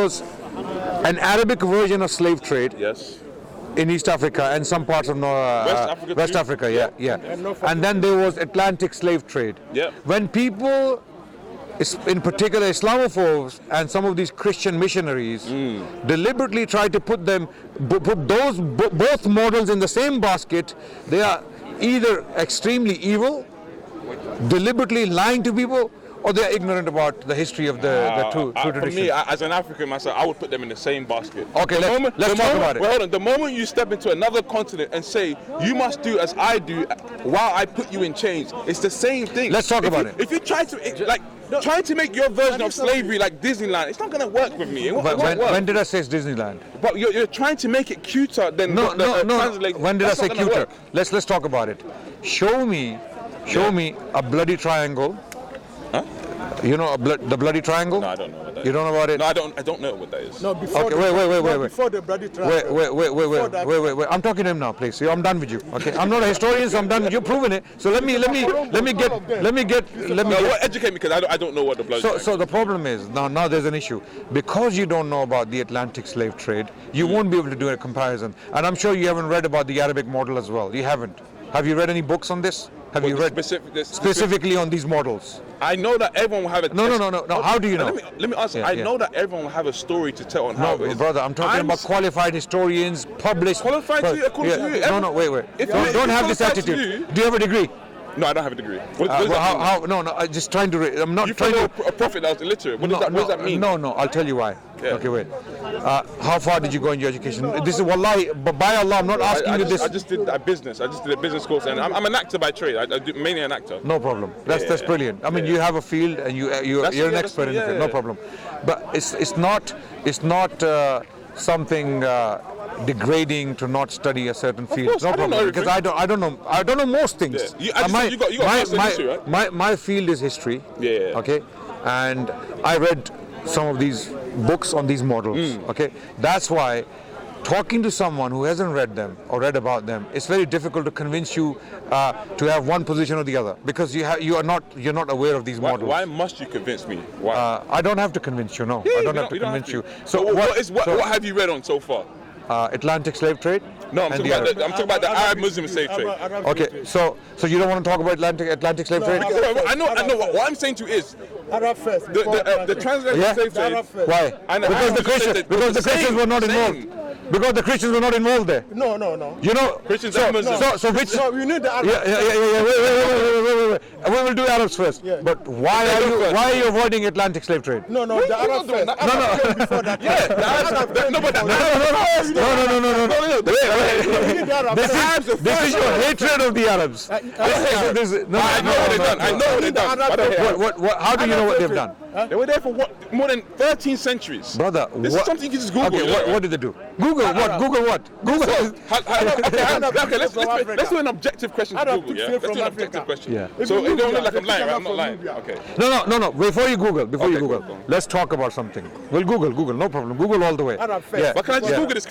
was an Arabic version of slave trade. Yes. In East Africa and some parts of West Africa, yeah. And then there was Atlantic slave trade. Yeah. When people, in particular Islamophobes and some of these Christian missionaries, deliberately try to put both models in the same basket, they are either extremely evil, deliberately lying to people, or they're ignorant about the history of the two traditions. For me, as an African myself, I would put them in the same basket. Okay, let's talk about it. Well, hold on. The moment you step into another continent and say, you must do as I do while I put you in chains, it's the same thing. Let's talk about it. If you try to, trying to make your version of slavery like Disneyland, it's not going to work with me. When did I say it's Disneyland? But you're trying to make it cuter than No. translate. When did I say cuter? Let's talk about it. Show me a bloody triangle. Huh? You know the bloody triangle? No, I don't know what that is. You don't know about it? No, I don't know what that is. No, before. Okay, wait. Before the bloody triangle. Wait. I'm talking to him now, please. I'm done with you. Okay. I'm not a historian, so I'm done with you. Proving it. So let me get. Educate me, because I don't know what the bloody. So the problem is now there's an issue because you don't know about the Atlantic slave trade. You won't be able to do a comparison, and I'm sure you haven't read about the Arabic model as well. You haven't. Have you read any books on this? Have you read specifically on these models? I know that everyone will have a... No. How do you know? Let me answer. I know that everyone will have a story to tell on how it is. No, brother, I'm talking about qualified historians, published... Qualified to you, according to you. No, wait. Don't have this attitude. Do you have a degree? No, I don't have a degree. What does that mean? No, I'm just trying to... I'm not you trying to... a prophet that was illiterate. What does that mean? No, I'll tell you why. Yeah. Okay, wait. How far did you go in your education? This is wallahi, by Allah, I'm not asking you this. I just did a business. I just did a business course, and I'm an actor by trade. I do mainly an actor. No problem. That's brilliant. I mean, you have a field, and you're an expert in the field. No problem. But it's not something degrading to not study a certain field. Course, no problem. Because I don't know most things. Yeah. My field is history. Yeah. Okay, and I read some of these books on these models. Okay, that's why talking to someone who hasn't read them or read about them, it's very difficult to convince you to have one position or the other, because you're not aware of these models. Why must you convince me? Why? I don't have to convince you. No, yeah, I don't have to convince you. So what have you read on so far? Atlantic slave trade. No, I'm talking about the Arab Muslim slave trade. Okay, so you don't want to talk about Atlantic slave trade? I know. What I'm saying to you is Arab first. The transatlantic slave trade. Why? Because the Christians were not involved. Because the Christians were not involved there. No. You know, Christians and Muslims. So which? No, you need the Arabs. Wait. We will do Arabs first. Yeah. But why are you avoiding Atlantic slave trade? No, the Arabs first. No. Before that. This is your hatred of the Arabs. I know what they've done. I know what they've done. How do you know what they've done? They were there for more than 13 centuries. Brother, this is something you can just Google. Okay, what did they do? Google what? Okay, let's do an objective question to Google. Yeah, let's do an objective question. Yeah. So it don't look like I'm lying, right? I'm not lying. Okay. No. Before you Google, go. let's talk about something. We'll Google. No problem. Google all the way. Yeah. But can I just Google this?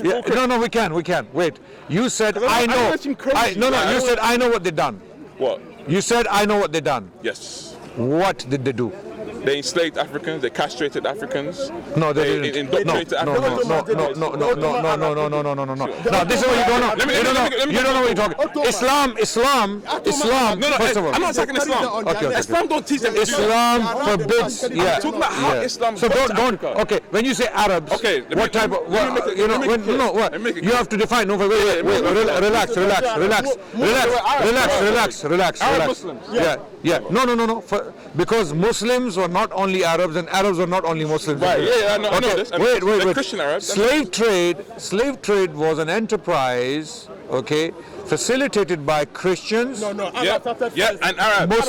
No, we can. Wait. You said I know. You said I know what they've done. What? You said I know what they've done. Yes. What did they do? They enslaved Africans. They castrated Africans. No, they didn't. Indoctrinated Africans. No. No, this is what you don't know. You don't know what you're talking. Islam. No. First of all, I'm not attacking Islam. Okay. Islam don't teach them. Islam forbids. Yeah. I'm talking about how Islam. So don't. Okay. When you say Arabs, okay. What type of? What? You have to define. No, wait. Relax. Arab Muslims. Yeah. No. Because Muslims were not only Arabs and Arabs were not only Muslims. Right. Yeah. I know this. Wait. Christian Arabs. Slave trade was an enterprise. Okay. Facilitated by Christians. No. Yeah. And Arabs.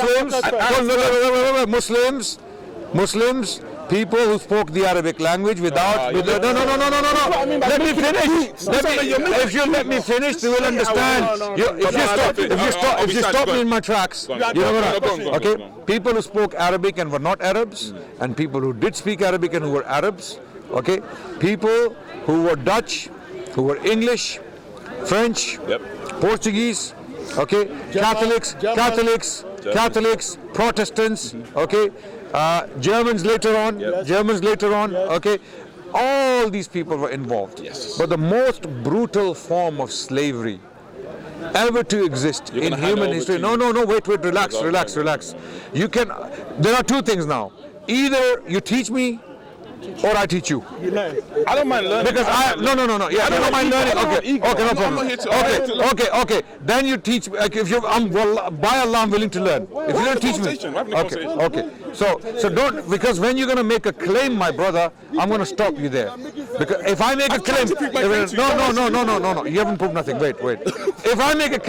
Muslims. People who spoke the Arabic language without. No. Let me finish. If you let me finish, you will understand. If you stop me in my tracks, you know what? Okay. People who spoke Arabic and were not Arabs, and people who did speak Arabic and who were Arabs. Okay. People who were Dutch, who were English, French, Portuguese. Okay. Catholics, Protestants. Okay. Germans later on. Okay, All these people were involved. Yes. But the most brutal form of slavery ever to exist in gonna hand it human over history. to No, you. no, no, wait, relax. You can, there are two things now. Either you teach me or I teach you. I don't mind learning. Because no. Yeah, I don't mind learning. Okay, no I'm problem. not here to- Okay. Then you teach me. Like if you, by Allah, I'm willing to learn. If you don't teach me, We're having a conversation. okay. So don't, because when you're gonna make a claim, my brother, I'm gonna stop you there. Because if I make a claim, trying to prove my claim to you. no. You haven't proved nothing. Wait. If I make a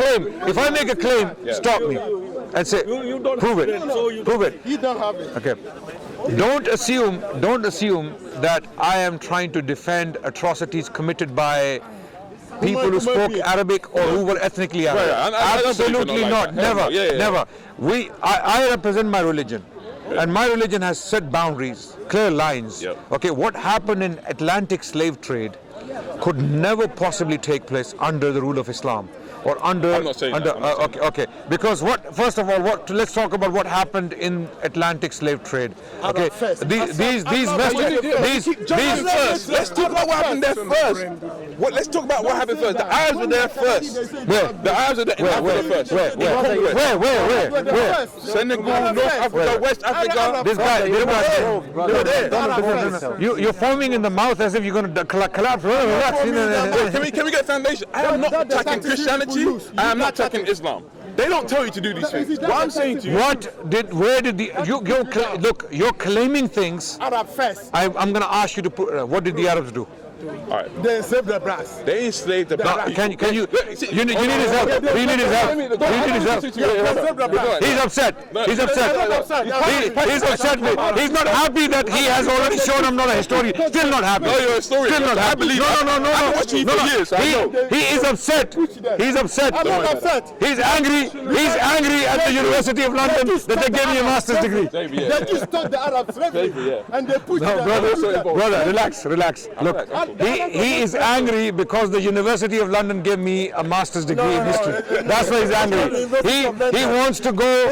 claim, stop me and say, prove it. You don't have it. Okay. Don't assume that I am trying to defend atrocities committed by people who spoke Arabic or who were ethnically Arab. Right, I don't believe in Absolutely all not. like that. Never. Yeah. Never. I represent my religion. And my religion has set boundaries, clear lines. Yep. Okay, what happened in Atlantic slave trade could never possibly take place under the rule of Islam. Or under, I'm not saying that. Okay. Because first of all, let's talk about what happened in Atlantic slave trade. Okay, first. these First, let's talk about what happened there first. Let's talk about what happened first. The Arabs were there first. Where? The Arabs were there in Africa first. Where? Senegal, North Africa, West Africa. This guy. They were there. No. You're foaming in the mouth as if you're going to collapse. Relax. Can we get a foundation? I am not attacking Christianity. I am not attacking Islam. They don't tell you to do these things. What I'm saying to you. You're claiming things. Arab first. I'm going to ask you to put, what did the Arabs do? All right. They enslaved the brass. They enslaved the black Can people. you need his help. You need his help. He's upset. He's upset. He's not happy that he has already shown I'm not a historian. Still not happy. No, you're a historian. Still not happy. No. I've been watching you for years. I know. He is upset. He's upset. I'm not upset. He's angry. He's angry at the University of London that they gave me a master's degree. They just taught the Arab slavery and they pushed No, brother, relax. Look, he is angry because the University of London gave me a master's degree in history. That's why he's angry. He wants to go.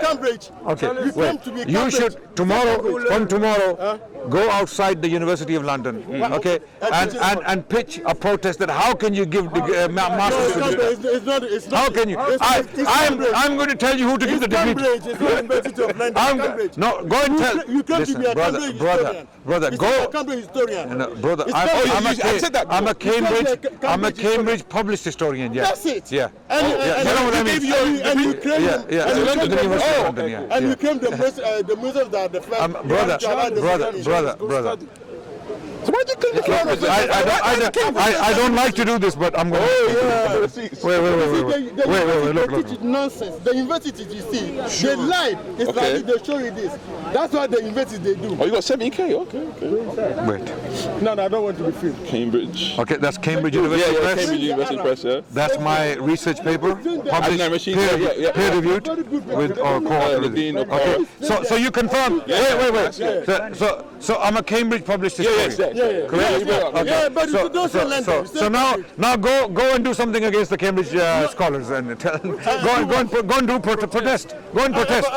Cambridge. Okay, wait. You should tomorrow go outside the University of London, okay, and pitch a protest that how can you give the master's degree? It's not. How can you? I'm going to tell you who to give the degree to. Cambridge. It's not University of London. No, go and tell. You claim to be a Cambridge historian. Brother, It's go. not a Cambridge historian. No, brother, It's I'm a Cambridge. Cambridge published historian. Yeah. That's it. Yeah. And You know what I mean? and you claim Yeah. and you claim The University of London. Yeah. and you claim the Muslims that the first. Brother. So why'd you claim the I don't like to do this, but I'm going to. Wait. They teach nonsense. The universities, you see, they lie. It's like they show you this. That's what the universities they do. Oh, you got 70K? Okay. Wait. No, I don't want to be filmed. Cambridge. Okay, that's Cambridge University Press. Cambridge University Press, yeah. That's my research paper, Adnan, Rashid, published, peer-reviewed, with or co-authored. Okay, so you confirm? Wait. So I'm a Cambridge published historian. Correct? Yeah, but you don't say London. So now go and do something against the Cambridge scholars and go and do protest. Go and protest.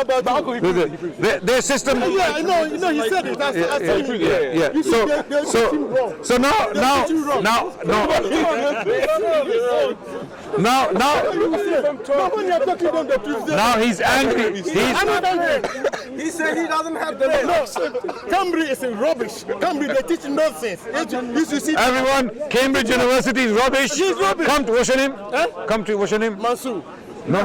Their system. Yeah, I know. He said it. That's So now he's angry. He said he doesn't have the no. Cambridge is rubbish. Cambridge, they teach nonsense. Everyone, Cambridge University is rubbish. She's rubbish. Come to what's your name? Come to what's your name? Mansour. No.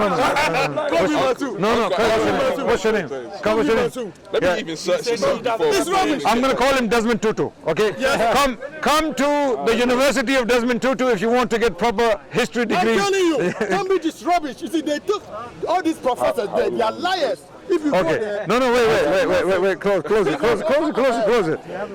What's your name? Come, what's your name? Let me even search this up before. It's rubbish. I'm going to call him Desmond Tutu. Okay? Come to the University of Desmond Tutu if you want to get proper history degrees. I'm telling you, Cambridge is rubbish. You see, they took all these professors there. They are liars. If you go there, No, wait. Close it.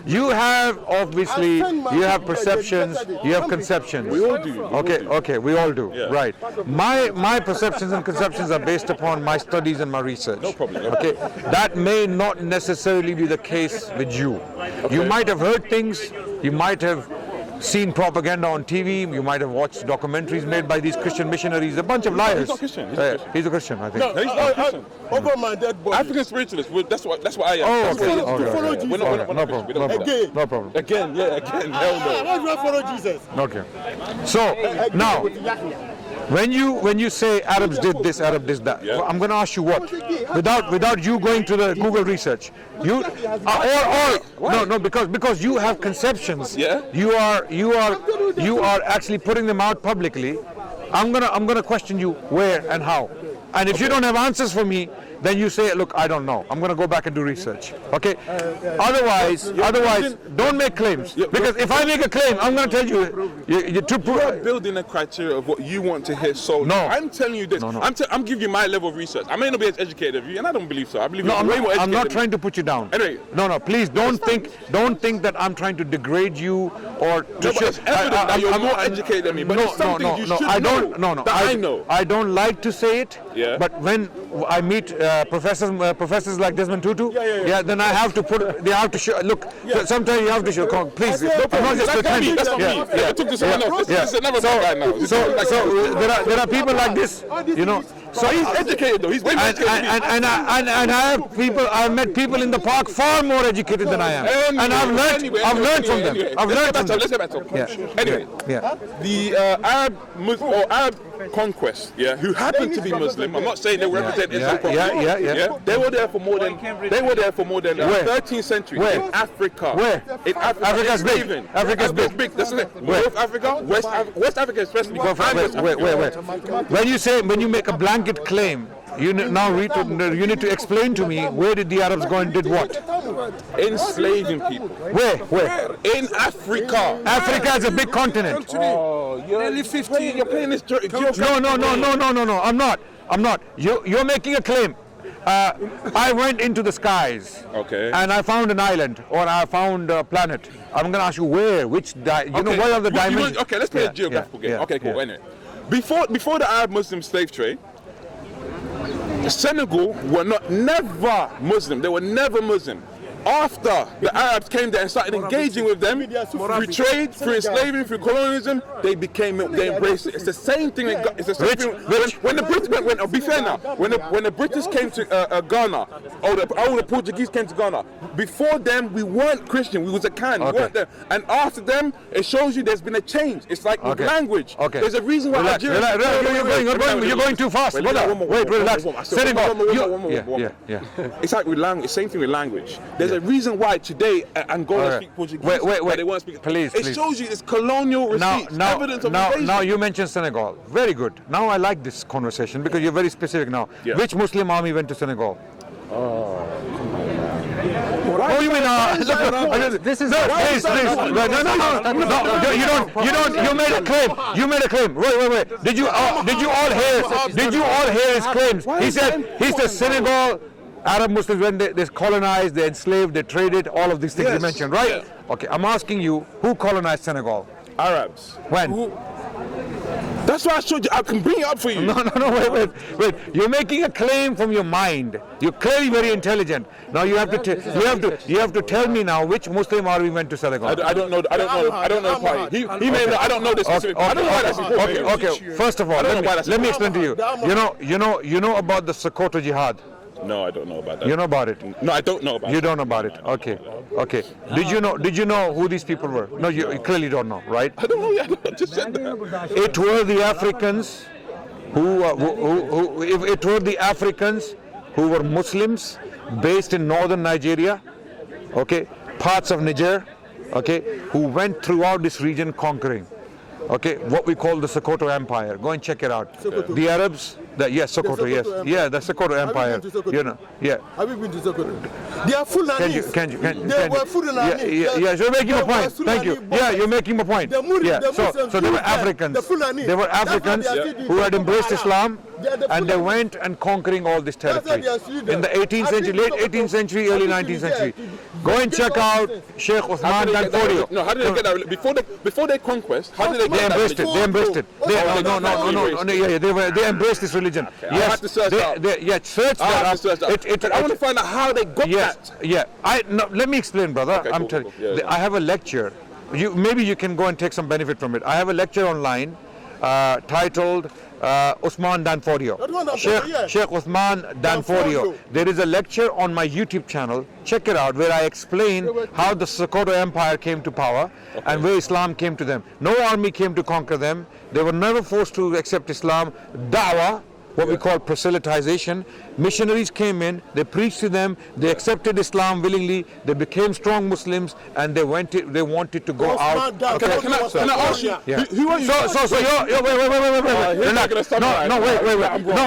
You have obviously, you have perceptions, you have conceptions. We all do. Okay, we all do. Yeah. Right. My perceptions and conceptions are based upon my studies and my research. No problem. Okay. That may not necessarily be the case with you. You might have heard things, you might have seen propaganda on TV. You might have watched documentaries made by these Christian missionaries. A bunch of liars. He's not Christian. He's a Christian. He's a Christian, I think. No, he's not Christian. Over my dead body. African spiritualist. That's what I am. Oh, That's what okay. I am. To follow Jesus. We're not Christian. We don't do that. Again. No problem. Again, yeah, again. Hell no. Why do I follow Jesus? Okay. So now, when you say Arabs did this, Arab did that, Yeah. I'm going to ask you what? Without you going to the Google research, you no, because you have conceptions. Yeah. You are actually putting them out publicly. I'm gonna question you where and how. And if you don't have answers for me, then you say, look, I don't know. I'm going to go back and do research. Okay? Otherwise, don't make claims. Because if I make a claim, I'm going to tell you, You're building a criteria of what you want to hear. So No. I'm telling you this. No. I'm giving you my level of research. I may not be as educated as you, and I don't believe so. I believe No, you're way more educated I'm not than me. trying to put you down. Anyway. No, please don't think that I'm trying to degrade you or to No, but it's evident that you're more educated than me. But there's something you should know that I know. I don't like to say it. Yeah. But when I meet professors like Desmond Tutu, then I have to put. They have to show. Look, sometimes you have to show. Please, I'm not just pretending. That's not me. Yeah, I took this one else. This is another guy now. So there are people like this, you know. So he's educated though. He's way more educated than me. And I've met people in the park far more educated than I am, and I've learned from them. I've learned from them. Let's get back to the point. Anyway, the Arab Conquest, who happened to be Muslim. I'm not saying they represent Islam properly. They were there for more than 13th century in Africa. Where? In Africa. Africa's big. Africa's big. That's it. North Africa, West Africa especially. Wait. When you make a blanket claim, you need to explain to me where did the Arabs go and did what? Enslaving people. Where? In Africa. Africa is a big continent. Oh, you're only 15. You're playing this. No. I'm not. You're making a claim. I went into the skies. Okay. And I found an island, or I found a planet. I'm going to ask you where, what are the dimensions? Okay, let's play a geographical game. Okay, cool. Anyway, before the Arab-Muslim slave trade, Senegal were never Muslim. They were never Muslim. After the Arabs came there and started engaging with them through trade, through enslavement, through colonialism, they embraced it. It's the same thing. It's the same thing. When the British went, be fair now. When the British came to Ghana, or the Portuguese came to Ghana, before them we weren't Christian. We was a Khan. We weren't there. And after them, it shows you there's been a change. It's like with language. Okay. There's a reason why Nigeria. You're going too fast. Wait, relax. Senegal. It's like with language. Same thing with language. There's a reason why today Angola speak Portuguese. Wait. They won't speak. Please. It shows you it's colonial receipts, evidence of invasion. Now you mentioned Senegal. Very good. Now I like this conversation because you're very specific now. Yeah. Which Muslim army went to Senegal? What do you mean? This is please. No. You made a claim. Wait. Did you all hear his claims? He said Senegal. Arab Muslims, when they colonized, they enslaved, they traded, all of these things you mentioned, right? Yeah. Okay, I'm asking you, who colonized Senegal? Arabs. When? That's why I showed you. I can bring it up for you. No, wait. You're making a claim from your mind. You're clearly very intelligent. Now you have to tell me now which Muslim army went to Senegal. I don't know the party. He may know. I don't know this specific. I don't know why that's important. Okay. First of all, let me explain to you. You know about the Sokoto Jihad. No, I don't know about that. You know about it? No, I don't know about it. You don't know about it? Okay. Did you know who these people were? No, you clearly don't know, right? I don't know. I just said that. It were the Africans who were Muslims based in northern Nigeria, okay, parts of Niger, okay, who went throughout this region conquering. Okay, what we call the Sokoto Empire. Go and check it out. Sokoto. The Arabs, Sokoto, yes. Empire. Yeah, the Sokoto Empire. Have you been to Sokoto? Have you been to Sokoto? They are Fulanis. They were Fulanis. Yeah, you're making a point. Thank you. Yeah, you're making a point. So they were Africans. They were Africans who had embraced Islam, and they went and conquering all this territory. In the 18th century, late 18th century, early 19th century. Go and check out Sheikh Uthman Danfodio. No, how did they get that? Before their conquest, how did they get that? They embraced it. They embraced this religion. I have to search that. Search that. I want to find out how they got that. Let me explain, brother. I'm telling you. I have a lecture maybe you can go and take some benefit from it. I have a lecture online titled Usman Danfodio. Sheikh Usman Danfodio. There is a lecture on my YouTube channel. Check it out, where I explain how the Sokoto Empire came to power and where Islam came to them. No army came to conquer them. They were never forced to accept Islam. Da'wah, what we call proselytization. Missionaries came in, they preached to them, they accepted Islam willingly, they became strong Muslims, and they wanted to go out. Okay, can I ask you? Yeah. Who are you? So you're wait.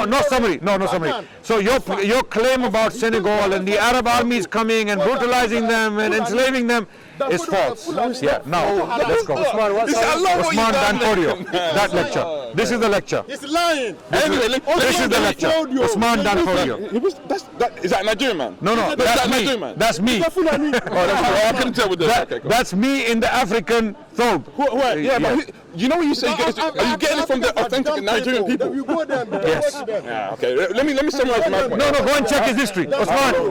No summary. No summary. So your claim about Senegal and the Arab armies coming and brutalizing them and enslaving them is false. Yeah. Now let's go. Usman Danfodio. That lecture. This is the lecture. He's lying. Anyway, This is the lecture. Usman Danfodio. Is that Nigerian man? No, that's me. That's me. I couldn't tell with this. Okay, cool. That's me in the African thobe. Yeah, but you know what you say? Are you getting it from the authentic Nigerian people? Yes. Yeah, okay. Let me summarize my point. No, go and check his history.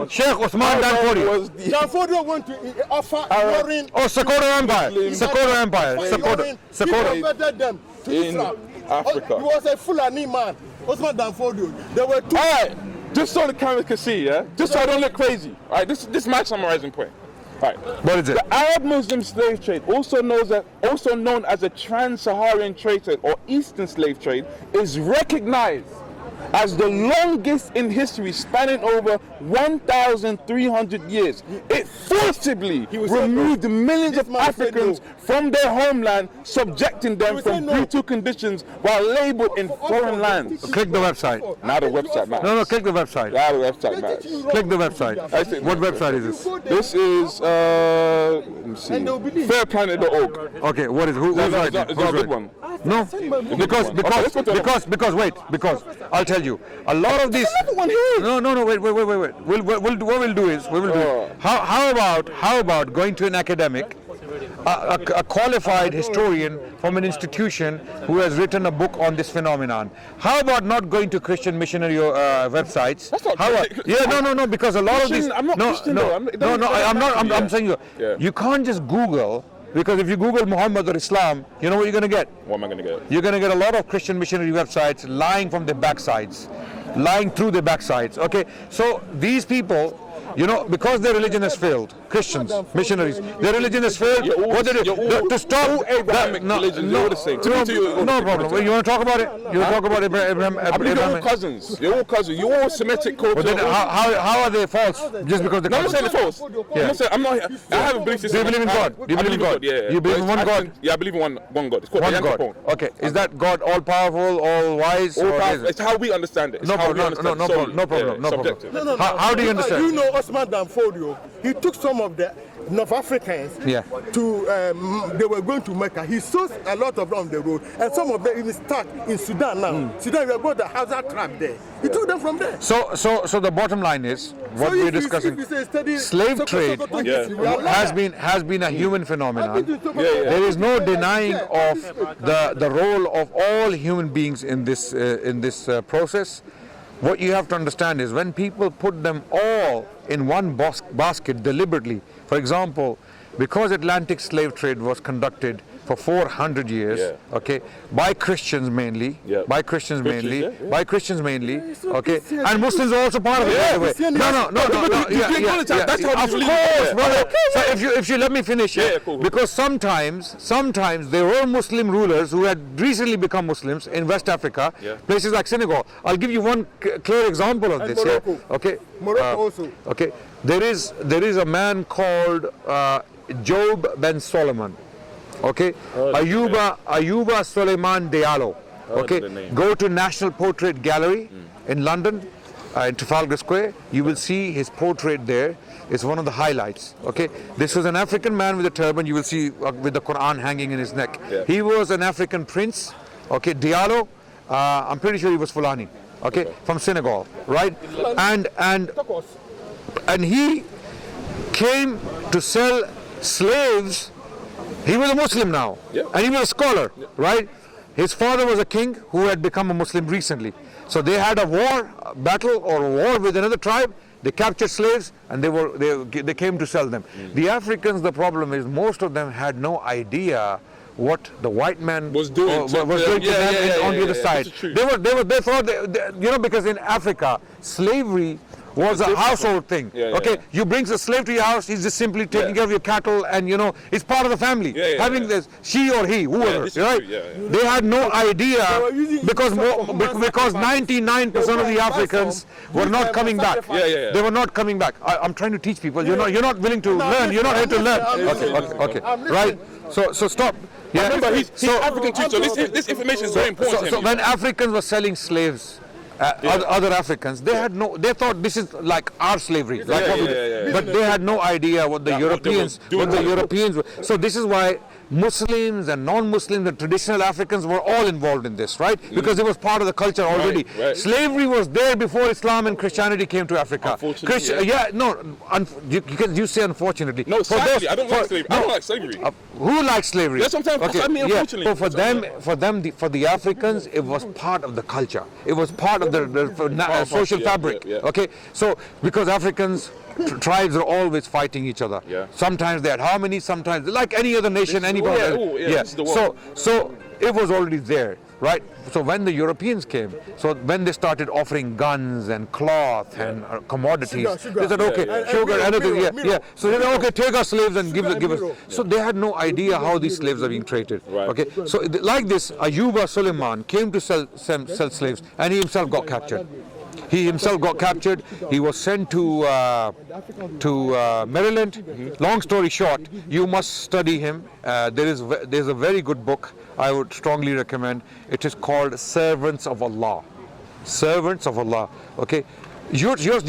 Sheikh Usman Danfodio. Danfodio went to offer foreign. Oh, Sokoto Empire. Sokoto Empire. Sokoto. Converted them to Islam. Africa. He was a Fulani man. Usman Danfodio. There were two. All right, just so the camera can see, yeah? Just so I don't look crazy. All right, this is my summarizing point. All right. What is it? The Arab-Muslim slave trade, also known as a trans-Saharan trade or Eastern slave trade, is recognized as the longest in history, spanning over 1,300 years. It forcibly removed millions of Africans from their homeland, subjecting them from brutal conditions while labeled in foreign lands. Click the website. Now the website matters. No, click the website. Now the website matters. Click the website. What website is this? This is, let me see, fairplanet.org. Okay, what is who's writing? It's not a good one. No, because wait, I'll tell you, a lot of these. No, wait. What we'll do is how about going to an academic, a qualified historian from an institution who has written a book on this phenomenon. How about not going to Christian missionary websites? That's not how about, no, because a lot of these. I'm not Christian though. I'm not. I'm saying you can't just Google. Because if you Google Muhammad or Islam, you know what you're going to get? What am I going to get? You're going to get a lot of Christian missionary websites lying from their backsides, lying through their backsides. Okay, so these people, because their religion has failed, Christians, missionaries, their religion has failed. What they do to stop Abrahamic religion? No problem. You want to talk about it? You want to talk about Abraham? I believe you're all cousins. You're all cousins. You're all Semitic culture. But then how are they false? Just because they're I'm not saying they're false. I'm not. I have a belief system. Do you believe in God? Do you believe in God? Yeah. You believe in one God? Yeah, I believe in one God. It's called one God. Okay. Is that God all powerful, all wise? All powerful. It's how we understand it. No problem. How do you understand? You know Usman Danfodio. He took some of the North Africans to they were going to Mecca. He saw a lot of them on the road, and some of them even stuck in Sudan now. Sudan, we have got the Hazard trap there. He took them from there. So the bottom line is what we're discussing. Slave trade has been a human phenomenon. There is no denying of the role of all human beings in this process. What you have to understand is when people put them all in one basket deliberately, for example, because Atlantic slave trade was conducted for 400 years, okay, by Christians mainly, okay, and Muslims are also part of it, by the way. No, that's how of course, brother. So if you let me finish, because sometimes there were Muslim rulers who had recently become Muslims in West Africa, places like Senegal. I'll give you one clear example of this. Okay, Morocco also. Okay, there is a man called Job Ben Solomon. Okay, Ayuba Suleiman Diallo. Okay, go to National Portrait Gallery in London, in Trafalgar Square. You will see his portrait there. It's one of the highlights. Okay, this was an African man with a turban. You will see with the Quran hanging in his neck. He was an African prince. Okay, Diallo. I'm pretty sure he was Fulani. Okay, from Senegal, right? And he came to sell slaves. He was a Muslim now, and he was a scholar, right? His father was a king who had become a Muslim recently. So they had a war with another tribe. They captured slaves and they came to sell them. The Africans, the problem is most of them had no idea what the white man was doing to them on the other side. They thought, because in Africa, slavery was a household thing. You bring a slave to your house, he's just simply taking care of your cattle, and it's part of the family. Having this, she or he, whoever, right? They had no idea because 99% of the Africans were not coming back. They were not coming back. I'm trying to teach people. You're not willing to learn. You're not here to learn. Okay. Right. So stop. Remember, he's African too. So this information is very important. So when Africans were selling slaves. Other Africans, they thought this is like our slavery, but they had no idea what the Europeans were. So this is why Muslims and non-Muslims and traditional Africans were all involved in this, right? Because it was part of the culture already. Right. Slavery was there before Islam and Christianity came to Africa. Unfortunately, you say unfortunately. No, sadly, I don't like slavery. I don't like slavery. Who likes slavery? That's sometimes. I mean, unfortunately. So for the Africans, it was part of the culture. It was part of the social fabric. Okay, so because Africans. Tribes are always fighting each other. Sometimes they had harmony, sometimes like any other nation, anybody. So it was already there, right? So when the Europeans came, when they started offering guns and cloth and commodities, they said, okay, sugar, anything, So they said, okay, take our slaves and give us. So they had no idea how these slaves are being traded. Okay, so like this, Ayuba Suleiman came to sell slaves, and he himself got captured. He was sent to Maryland. Long story short, you must study him. There's a very good book I would strongly recommend. It is called Servants of Allah. Servants of Allah. Okay, you're just